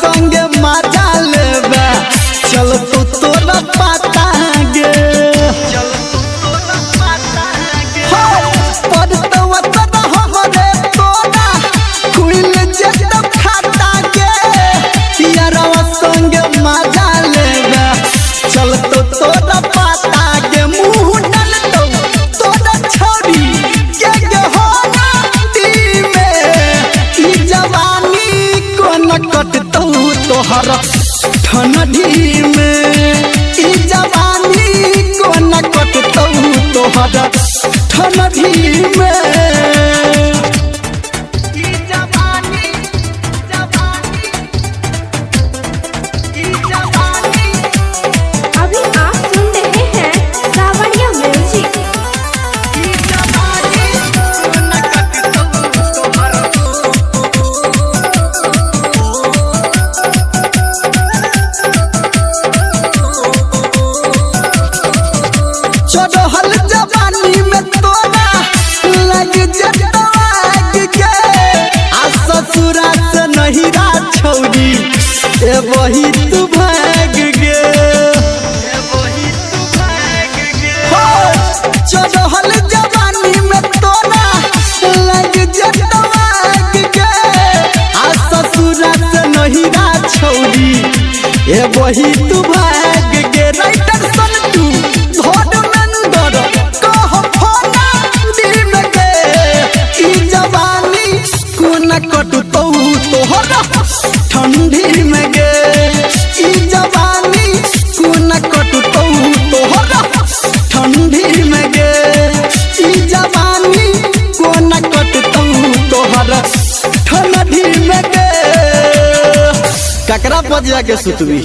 संगे मजा लेबे चल तू तोरा पता गे पड़तवा तना हमरे तोरा खुल जत खाता गे यारवा संगे मजा लेबे चल तू तोरा पता गे मुंह डाल दो तोरा छोरी के होना दी में ई जवानी को न कटतौ तोहर ठंडी में ई जवानी को न कटतौ तोहर ठंडी में अभी आप सुन रहे हैं सावरिया म्यूजिक। चढ़ल जवानी में तोरा लग जतवाग के आ ससुरा से नहिरा छौरी ए वही तू भाग गे चढ़ल जवानी में तोरा लग जतवाग के आ ससुरा से नहिरा छौरी ए वही तू भाग गे राइटर सन तू धोड नंदर कह फोना दिन के ई जवानी कोन कटतौ तोहर ठंडी में गे ई जवानी कोन कटतौ तोहर ठंडी में गे ई जवानी कोन कटतौ तोहर ठंडी में गे ककरा पजिया के सुतवी